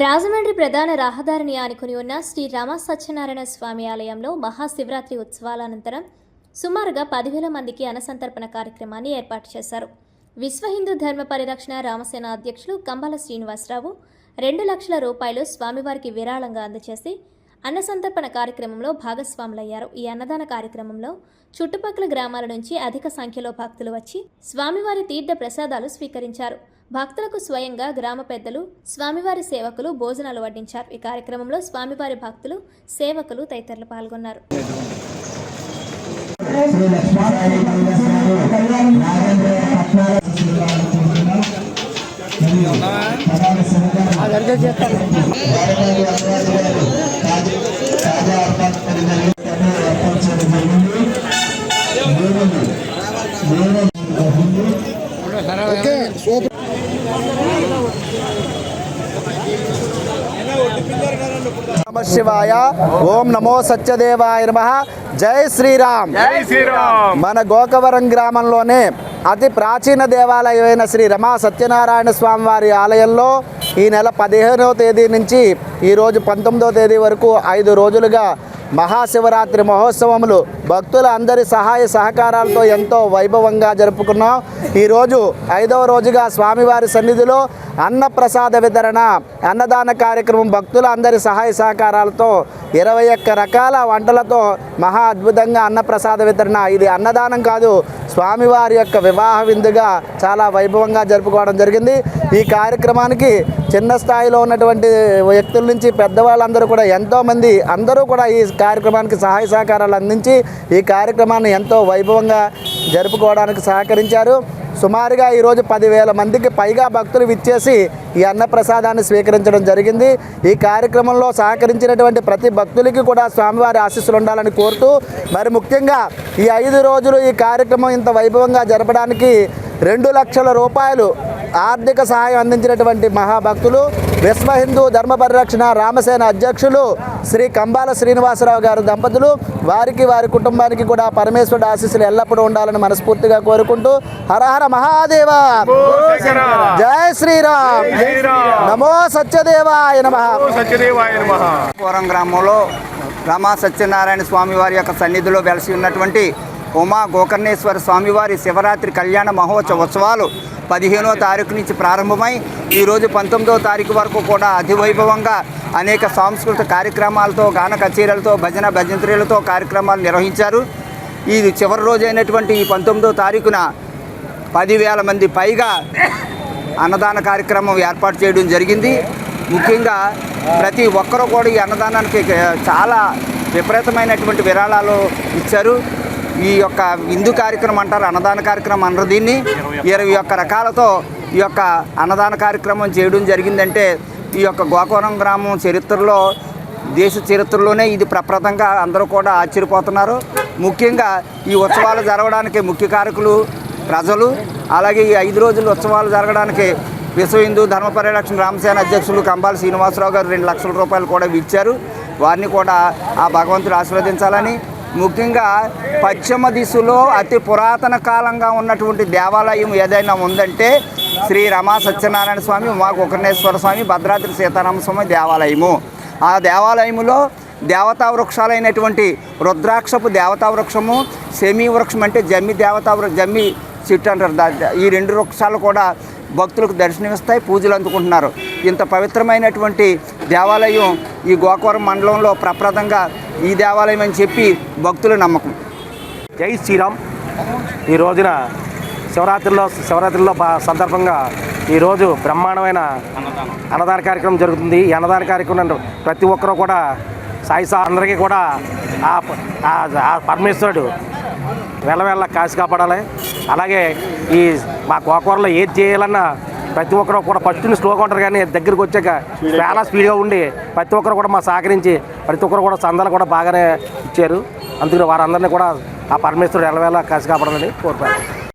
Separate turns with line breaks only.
రాజమండ్రి ప్రధాన రహదారిని ఆనుకుని ఉన్న శ్రీ రామ సత్యనారాయణ స్వామి ఆలయంలో మహాశివరాత్రి ఉత్సవాల అనంతరం సుమారుగా 10,000 మందికి అన్నసంతర్పణ కార్యక్రమాన్ని ఏర్పాటు చేశారు. విశ్వ హిందూ ధర్మ పరిరక్షణ రామసేన అధ్యక్షులు కంబాల శ్రీనివాసరావు 2 లక్షల రూపాయలు స్వామివారికి విరాళంగా అందజేసి అన్నసంతర్పణ కార్యక్రమంలో భాగస్వాములయ్యారు. ఈ అన్నదాన కార్యక్రమంలో చుట్టుపక్కల గ్రామాల నుంచి అధిక సంఖ్యలో భక్తులు వచ్చి స్వామివారి తీర్థ ప్రసాదాలు స్వీకరించారు. భక్తులకు స్వయంగా గ్రామ పెద్దలు, స్వామివారి సేవకులు భోజనాలు వడ్డించారు. ఈ కార్యక్రమంలో స్వామివారి భక్తులు, సేవకులు తదితరులు పాల్గొన్నారు.
नमः शिवाय ओम नमो सत्यदेवाय नमः जय श्रीराम
जय श्रीराम।
मन గోకవరం గ్రామంలోనే అతి ప్రాచీన దేవాలయమైన శ్రీ రమా సత్యనారాయణ స్వామి వారి ఆలయంలో ఈ నెల 15వ తేదీ నుంచి ఈ రోజు 19వ తేదీ వరకు 5 రోజులుగా మహాశివరాత్రి మహోత్సవములు భక్తుల అందరి సహాయ సహకారాలతో ఎంతో వైభవంగా జరుపుకున్నాం. ఈరోజు 5వ రోజుగా స్వామివారి సన్నిధిలో అన్నప్రసాద వితరణ, అన్నదాన కార్యక్రమం భక్తుల అందరి సహాయ సహకారాలతో 21 రకాల వంటలతో మహా అద్భుతంగా అన్నప్రసాద వితరణ. ఇది అన్నదానం కాదు, స్వామివారి యొక్క వివాహ విందుగా చాలా వైభవంగా జరుపుకోవడం జరిగింది. ఈ కార్యక్రమానికి చిన్న స్థాయిలో ఉన్నటువంటి వ్యక్తుల నుంచి పెద్దవాళ్ళందరూ కూడా ఎంతోమంది అందరూ కూడా ఈ కార్యక్రమానికి సహాయ సహకారాలు అందించి ఈ కార్యక్రమాన్ని ఎంతో వైభవంగా జరుపుకోవడానికి సహకరించారు. సుమారుగా ఈరోజు 10,000 మందికి పైగా భక్తులు విచ్చేసి ఈ అన్నప్రసాదాన్ని స్వీకరించడం జరిగింది. ఈ కార్యక్రమంలో సహకరించినటువంటి ప్రతి భక్తులకి కూడా స్వామివారి ఆశీస్సులు ఉండాలని కోరుతూ, మరి ముఖ్యంగా ఈ 5 రోజులు ఈ కార్యక్రమం ఇంత వైభవంగా జరపడానికి 2 లక్షల రూపాయలు ఆర్థిక సహాయం అందించినటువంటి మహాభక్తులు విశ్వ హిందూ ధర్మ పరిరక్షణ రామసేన అధ్యక్షులు శ్రీ కంబాల శ్రీనివాసరావు గారు దంపతులు, వారికి వారి కుటుంబానికి కూడా పరమేశ్వరుడు ఆశీస్సులు ఎల్లప్పుడూ ఉండాలని మనస్ఫూర్తిగా కోరుకుంటూ హర హర మహాదేవ, జయ శ్రీరామ్, నమో సత్యదేవాయ నమః.
పూరం గ్రామంలో రమా సత్యనారాయణ స్వామి వారి యొక్క సన్నిధిలో వెలసి ఉన్నటువంటి ఉమా గోకర్ణేశ్వర స్వామివారి శివరాత్రి కళ్యాణ మహోత్సవాలు 15వ తారీఖు నుంచి ప్రారంభమై ఈరోజు 19వ తారీఖు వరకు కూడా అతివైభవంగా అనేక సాంస్కృతిక కార్యక్రమాలతో, గాన కచేరీలతో, భజంత్రీలతో కార్యక్రమాలు నిర్వహించారు. ఈ చివరి రోజు అయినటువంటి ఈ 19వ తారీఖున 10,000 మంది పైగా అన్నదాన కార్యక్రమం ఏర్పాటు చేయడం జరిగింది. ముఖ్యంగా ప్రతి ఒక్కరూ కూడా ఈ అన్నదానానికి చాలా విపరీతమైనటువంటి విరాళాలు ఇచ్చారు. ఈ యొక్క విందు కార్యక్రమం అంటారు, అన్నదాన కార్యక్రమం అన్నారు దీన్ని. 21 రకాలతో ఈ యొక్క అన్నదాన కార్యక్రమం చేయడం జరిగిందంటే ఈ యొక్క గోకవరం గ్రామం చరిత్రలో, దేశ చరిత్రలోనే ఇది ప్రప్రథంగా అందరూ కూడా ఆశ్చర్యపోతున్నారు. ముఖ్యంగా ఈ ఉత్సవాలు జరగడానికి ముఖ్య కారకులు ప్రజలు. అలాగే ఈ 5 రోజుల ఉత్సవాలు జరగడానికి విశ్వ హిందూ ధర్మ పరిరక్షణ రామసేన అధ్యక్షులు కంబాల శ్రీనివాసరావు గారు 2 లక్షల రూపాయలు కూడా ఇచ్చారు. వారిని కూడా ఆ భగవంతుడు ఆశీర్వదించాలని, ముఖ్యంగా పశ్చిమ దిశలో అతి పురాతన కాలంగా ఉన్నటువంటి దేవాలయం ఏదైనా ఉందంటే శ్రీ రమా సత్యనారాయణ స్వామి, ఉమా గోకర్ణేశ్వర స్వామి, భద్రాద్రి సీతారామ స్వామి దేవాలయము. ఆ దేవాలయంలో దేవతా వృక్షాలైనటువంటి రుద్రాక్షపు దేవతా వృక్షము, శమీ వృక్షం అంటే జమ్మి జమ్మి చెట్టు అంటారు. ఈ 2 వృక్షాలు కూడా భక్తులకు దర్శనమిస్తాయి, పూజలు అందుకుంటున్నారు. ఇంత పవిత్రమైనటువంటి దేవాలయం ఈ గోకవరం మండలంలో ప్రప్రదంగా ఈ దేవాలయం అని చెప్పి భక్తుల నమ్మకం.
జై శ్రీరామ్. ఈ రోజున శివరాత్రిలో సందర్భంగా ఈరోజు బ్రహ్మాండమైన అన్నదాన కార్యక్రమం జరుగుతుంది. ఈ అన్నదాన కార్యక్రమం ప్రతి ఒక్కరూ కూడా అందరికీ కూడా ఆ పరమేశ్వరుడు వెళ్ళ కాసి కాపాడాలి. అలాగే ఈ మా గోకవరంలో ఏది చేయాలన్నా ప్రతి ఒక్కరు కూడా ఫస్ట్ స్లోగా ఉంటారు, కానీ దగ్గరికి వచ్చాక చాలా స్పీడ్గా ఉండి ప్రతి ఒక్కరు కూడా మా సహకరించి ప్రతి ఒక్కరు కూడా సందాలు కూడా బాగానే ఇచ్చారు. అందుకని వారందరినీ కూడా ఆ పరమేశ్వరుడు ఎల్లవేళ కాసి కాపాడాలని కోరుతారు.